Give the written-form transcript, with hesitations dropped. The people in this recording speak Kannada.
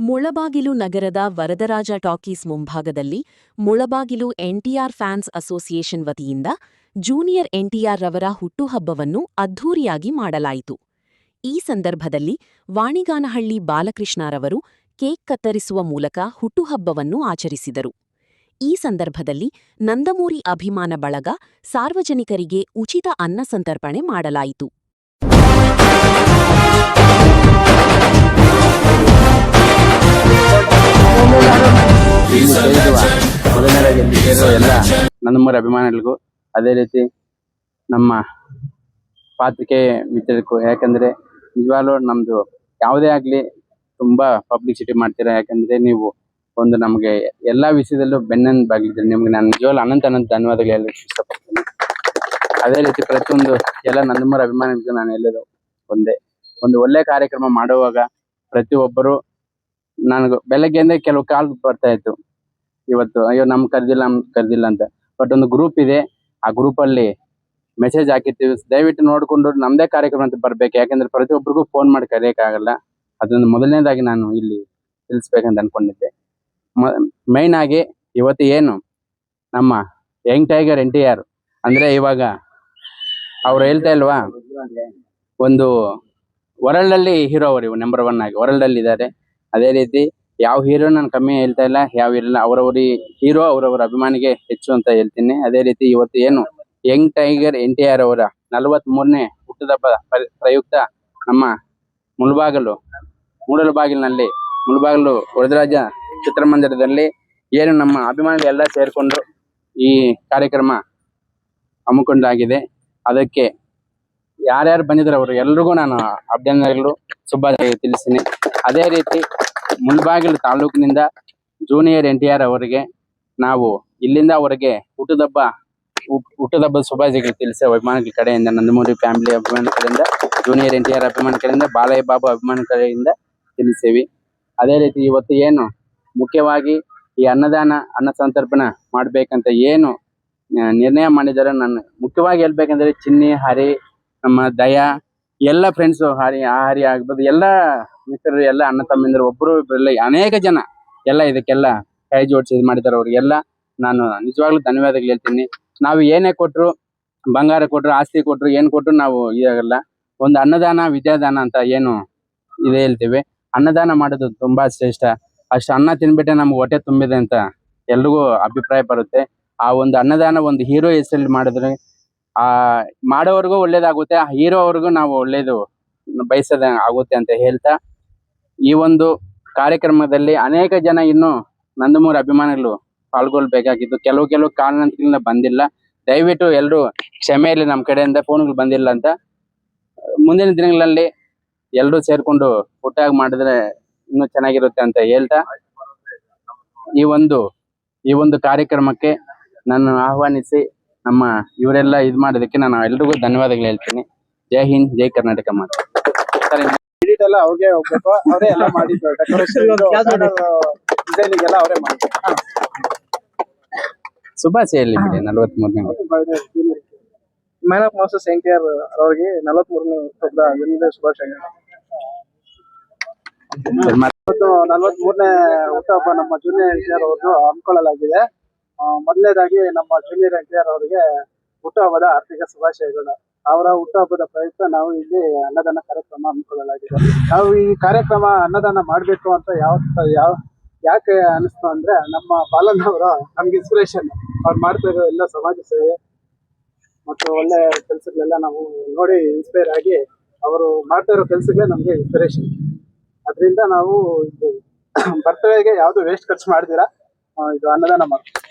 ಮುಳಬಾಗಿಲು ನಗರದ ವರದರಾಜ ಟಾಕೀಸ್ ಮುಂಭಾಗದಲ್ಲಿ ಮುಳಬಾಗಿಲು ಎನ್ಟಿಆರ್ ಫ್ಯಾನ್ಸ್ ಅಸೋಸಿಯೇಷನ್ ವತಿಯಿಂದ ಜೂನಿಯರ್ ಎನ್ಟಿಆರ್ ರವರ ಹುಟ್ಟುಹಬ್ಬವನ್ನು ಅದ್ಧೂರಿಯಾಗಿ ಮಾಡಲಾಯಿತು. ಈ ಸಂದರ್ಭದಲ್ಲಿ ವಾಣಿಗಾನಹಳ್ಳಿ ಬಾಲಕೃಷ್ಣರವರು ಕೇಕ್ ಕತ್ತರಿಸುವ ಮೂಲಕ ಹುಟ್ಟುಹಬ್ಬವನ್ನು ಆಚರಿಸಿದರು. ಈ ಸಂದರ್ಭದಲ್ಲಿ ನಂದಮೂರಿ ಅಭಿಮಾನ ಬಳಗ ಸಾರ್ವಜನಿಕರಿಗೆ ಉಚಿತ ಅನ್ನ ಸಂತರ್ಪಣೆ ಮಾಡಲಾಯಿತು. ಎಲ್ಲ ನಂದಮೂರಿ ಅಭಿಮಾನಿಗಳಿಗೂ ಅದೇ ರೀತಿ ನಮ್ಮ ಪಾತ್ರಿಕೆ ಮಿತ್ರರಿಗೂ, ಯಾಕಂದ್ರೆ ನಿಜವಾಗ್ಲೂ ನಮ್ದು ಯಾವುದೇ ಆಗ್ಲಿ ತುಂಬಾ ಪಬ್ಲಿಸಿಟಿ ಮಾಡ್ತೀರಾ. ಯಾಕಂದ್ರೆ ನೀವು ಒಂದು ನಮಗೆ ಎಲ್ಲಾ ವಿಷಯದಲ್ಲೂ ಬೆನ್ನೆಲುಬಾಗಿದ್ರಿ. ನಿಮ್ಗೆ ನಾನು ನಿಜವಾಗ್ಲೂ ಅನಂತ ಧನ್ಯವಾದಗಳು ಹೇಳಲಿಕ್ಕೆ ಇಷ್ಟಪಡ್ತೀನಿ. ಅದೇ ರೀತಿ ಪ್ರತಿಯೊಂದು ಎಲ್ಲ ನಂದಮೂರಿ ಅಭಿಮಾನಿಗಳಿಗೂ ನಾನು ಹೇಳೋದು ಒಂದು ಒಳ್ಳೆ ಕಾರ್ಯಕ್ರಮ ಮಾಡುವಾಗ ಪ್ರತಿಯೊಬ್ಬರು, ನನಗೆ ಬೆಳಗ್ಗೆಯಿಂದ ಕೆಲವು ಕಾಲ್ ಬರ್ತಾ ಇತ್ತು, ಇವತ್ತು ಅಯ್ಯೋ ನಮ್ಗೆ ಕರೆದಿಲ್ಲ ಅಂತ. ಬಟ್ ಒಂದು ಗ್ರೂಪ್ ಇದೆ, ಆ ಗ್ರೂಪ್ ಅಲ್ಲಿ ಮೆಸೇಜ್ ಹಾಕಿರ್ತೀವಿ, ದಯವಿಟ್ಟು ನೋಡ್ಕೊಂಡು ನಮ್ದೇ ಕಾರ್ಯಕ್ರಮ ಅಂತ ಬರ್ಬೇಕು. ಯಾಕಂದ್ರೆ ಪ್ರತಿಯೊಬ್ಬರಿಗೂ ಫೋನ್ ಮಾಡಿ ಕರೆಯಕ್ಕಾಗಲ್ಲ. ಅದನ್ನು ಮೊದಲನೇದಾಗಿ ನಾನು ಇಲ್ಲಿ ತಿಳಿಸ್ಬೇಕಂತ ಅನ್ಕೊಂಡಿದ್ದೆ. ಮೈನ್ ಆಗಿ ಇವತ್ತು ಏನು ನಮ್ಮ ಯಂಗ್ ಟೈಗರ್ NTR ಅಂದ್ರೆ, ಇವಾಗ ಅವ್ರು ಹೇಳ್ತಾ ಇಲ್ವಾ, ಒಂದು ವರ್ಲ್ಡ್ ಅಲ್ಲಿ ಹೀರೋ ಅವರು ನಂಬರ್ 1 ಆಗಿ ವರ್ಲ್ಡ್ ಅಲ್ಲಿ ಇದ್ದಾರೆ. ಅದೇ ರೀತಿ ಯಾವ ಹೀರೋ ನಾನು ಕಮ್ಮಿ ಹೇಳ್ತಾ ಇಲ್ಲ, ಯಾವ ಇರಲ್ಲ, ಅವರವರಿ ಹೀರೋ ಅವರವರ ಅಭಿಮಾನಿಗೆ ಹೆಚ್ಚು ಅಂತ ಹೇಳ್ತೀನಿ. ಅದೇ ರೀತಿ ಇವತ್ತು ಏನು ಯಂಗ್ ಟೈಗರ್ NTR ಅವರ 43ನೇ ಹುಟ್ಟುಹಬ್ಬ ಪ್ರಯುಕ್ತ ನಮ್ಮ ಮುಳಬಾಗಿಲು ವರದರಾಜ ಚಿತ್ರಮಂದಿರದಲ್ಲಿ ಏನು ನಮ್ಮ ಅಭಿಮಾನಿಗಳೆಲ್ಲ ಸೇರ್ಕೊಂಡು ಈ ಕಾರ್ಯಕ್ರಮ ಹಮ್ಮಿಕೊಂಡಾಗಿದೆ. ಅದಕ್ಕೆ ಯಾರ್ಯಾರು ಬಂದಿದ್ದಾರೆ ಅವರು ಎಲ್ರಿಗೂ ನಾನು ಅಭಿನಂದನೆಗಳು, ಶುಭಾಶಯ ತಿಳಿಸ್ತೀನಿ. ಅದೇ ರೀತಿ ಮುಳಬಾಗಿಲು ತಾಲೂಕಿನಿಂದ ಜೂನಿಯರ್ NTR ಅವರಿಗೆ ನಾವು ಇಲ್ಲಿಂದ ಅವರಿಗೆ ಹುಟ್ಟುಹಬ್ಬ ಶುಭಾಶಯಗಳು ತಿಳಿಸಿ ಅಭಿಮಾನಿಗಳ ಕಡೆಯಿಂದ, ನಂದಮೂರಿ ಫ್ಯಾಮಿಲಿ ಅಭಿಮಾನಿ ಕಡೆಯಿಂದ, ಜೂನಿಯರ್ NTR ಅಭಿಮಾನಿ ಕಡೆಯಿಂದ, ಬಾಲಯ್ಯ ಬಾಬು ಅಭಿಮಾನಿ ಕಡೆಯಿಂದ ತಿಳಿಸೇವಿ. ಅದೇ ರೀತಿ ಇವತ್ತು ಏನು ಮುಖ್ಯವಾಗಿ ಈ ಅನ್ನ ಸಂತರ್ಪಣೆ ಮಾಡ್ಬೇಕಂತ ಏನು ನಿರ್ಣಯ ಮಾಡಿದ್ದಾರೆ, ನಾನು ಮುಖ್ಯವಾಗಿ ಹೇಳ್ಬೇಕಂದ್ರೆ ಚಿನ್ನಿ, ಹರಿ, ನಮ್ಮ ದಯಾ ಎಲ್ಲ ಫ್ರೆಂಡ್ಸು, ಹರಿ ಆಗ್ಬೋದು, ಎಲ್ಲ ಮಿತ್ರರು, ಎಲ್ಲ ಅಣ್ಣ ತಮ್ಮಿಂದರು, ಒಬ್ಬರು ಇಬ್ಬರಲ್ಲ ಅನೇಕ ಜನ ಎಲ್ಲ ಇದಕ್ಕೆಲ್ಲ ಕೈ ಜೋಡಿಸಿ ಇದು ಮಾಡಿದ್ದಾರೆ. ಅವ್ರಿಗೆಲ್ಲ ನಾನು ನಿಜವಾಗ್ಲೂ ಧನ್ಯವಾದಗಳು ಹೇಳ್ತೀನಿ. ನಾವು ಏನೇ ಕೊಟ್ರು, ಬಂಗಾರ ಕೊಟ್ರು, ಆಸ್ತಿ ಕೊಟ್ರು, ಏನ್ ಕೊಟ್ರು ನಾವು ಇದಾಗಲ್ಲ. ಒಂದು ಅನ್ನದಾನ ವಿದ್ಯಾದಾನ ಅಂತ ಏನು ಇದೆ ಹೇಳ್ತೀವಿ. ಅನ್ನದಾನ ಮಾಡೋದು ತುಂಬಾ ಶ್ರೇಷ್ಠ. ಅಷ್ಟು ಅನ್ನ ತಿನ್ಬಿಟ್ಟೆ ನಮ್ಗೆ ಹೊಟ್ಟೆ ತುಂಬಿದೆ ಅಂತ ಎಲ್ರಿಗೂ ಅಭಿಪ್ರಾಯ ಬರುತ್ತೆ. ಆ ಒಂದು ಅನ್ನದಾನ ಒಂದು ಹೀರೋ ಹೆಸರಲ್ಲಿ ಮಾಡಿದ್ರೆ ಮಾಡೋವರೆಗೂ ಒಳ್ಳೇದಾಗುತ್ತೆ, ಆ ಹೀರೋ ಅವ್ರಿಗೂ ನಾವು ಒಳ್ಳೇದು ಬಯಸದ ಆಗುತ್ತೆ ಅಂತ ಹೇಳ್ತಾ, ಈ ಒಂದು ಕಾರ್ಯಕ್ರಮದಲ್ಲಿ ಅನೇಕ ಜನ ಇನ್ನು ನಂದಮೂರಿ ಅಭಿಮಾನಿಗಳು ಪಾಲ್ಗೊಳ್ಬೇಕಾಗಿತ್ತು. ಕೆಲವು ಕಾರಣದಿಂದ ಬಂದಿಲ್ಲ. ದಯವಿಟ್ಟು ಎಲ್ಲರೂ ಕ್ಷಮೆಯಲ್ಲಿ, ನಮ್ಮ ಕಡೆಯಿಂದ ಫೋನ್ಗಳು ಬಂದಿಲ್ಲ ಅಂತ. ಮುಂದಿನ ದಿನಗಳಲ್ಲಿ ಎಲ್ಲರೂ ಸೇರ್ಕೊಂಡು ಒಟ್ಟಾಗಿ ಮಾಡಿದ್ರೆ ಇನ್ನೂ ಚೆನ್ನಾಗಿರುತ್ತೆ ಅಂತ ಹೇಳ್ತಾ, ಈ ಒಂದು ಕಾರ್ಯಕ್ರಮಕ್ಕೆ ನಾನು ಆಹ್ವಾನಿಸಿ ನಮ್ಮ ಇವರೆಲ್ಲ ಇದು ಮಾಡೋದಕ್ಕೆ ನಾನು ಎಲ್ರಿಗೂ ಧನ್ಯವಾದಗಳು ಹೇಳ್ತೀನಿ. ಜೈ ಹಿಂದ್, ಜೈ ಕರ್ನಾಟಕ ಮಾತು. ಎಡಿಟ್ ಎಲ್ಲ ಅವ್ರಿಗೆ ಹೋಗ್ಬೇಕು, ಅವರೇ ಎಲ್ಲ ಮಾಡಿದ್ರು. ಡೆಕೋರೇಷನ್ ಡಿಸೈನಿಂಗ್ ಎಲ್ಲ ಅವರೇ ಮಾಡಿದ್ರು. ಶುಭಾಶಯ ಹೇಳಿ ಬಿಡಿ. 43ನೇ ಮ್ಯಾನ್ ಆಫ್ ಮಾಸ್ಟರ್ಸ್ NTR ಅವರಿಗೆ 43ನೇ ಹುಟ್ಟುಹಬ್ಬದ ಶುಭಾಶಯಗಳು. 43ನೇ ಹುಟ್ಟುಹಬ್ಬ ನಮ್ಮ ಜೂನಿಯರ್ NTR ಅವ್ರದ್ದು ಹಮ್ಮಿಕೊಳ್ಳಲಾಗಿದೆ. ಮೊದಲನೇದಾಗಿ ನಮ್ಮ ಜೂನಿಯರ್ NTR ಅವರಿಗೆ ಹುಟ್ಟುಹಬ್ಬದ ಆರ್ಥಿಕ ಶುಭಾಶಯಗಳು. ಅವರ ಹುಟ್ಟುಹಬ್ಬದ ಪ್ರಯುಕ್ತ ನಾವು ಇಲ್ಲಿ ಅನ್ನದಾನ ಕಾರ್ಯಕ್ರಮ ಹಮ್ಮಿಕೊಳ್ಳಲಾಗಿದೆ. ನಾವು ಈ ಕಾರ್ಯಕ್ರಮ ಅನ್ನದಾನ ಮಾಡಬೇಕು ಅಂತ ಯಾಕೆ ಅನಿಸ್ತು ಅಂದ್ರೆ, ನಮ್ಮ ಬಾಲಣ್ಣವರು ನಮ್ಗೆ ಇನ್ಸ್ಪಿರೇಷನ್. ಅವ್ರು ಮಾಡ್ತಾ ಇರೋ ಎಲ್ಲ ಸಮಾಜ ಸೇವೆ ಮತ್ತು ಒಳ್ಳೆ ಕೆಲಸಗಳೆಲ್ಲ ನಾವು ನೋಡಿ ಇನ್ಸ್ಪೈರ್ ಆಗಿ ಅವರು ಮಾಡ್ತಾ ಇರೋ ಕೆಲಸಗಳೇ ನಮ್ಗೆ ಇನ್ಸ್ಪಿರೇಷನ್. ಅದರಿಂದ ನಾವು ಇದು ಬರ್ತಡೇಗೆ ಯಾವುದು ವೇಸ್ಟ್ ಖರ್ಚು ಮಾಡ್ದಿರಾ ಇದು ಅನ್ನದಾನ ಮಾಡ್ತೀವಿ.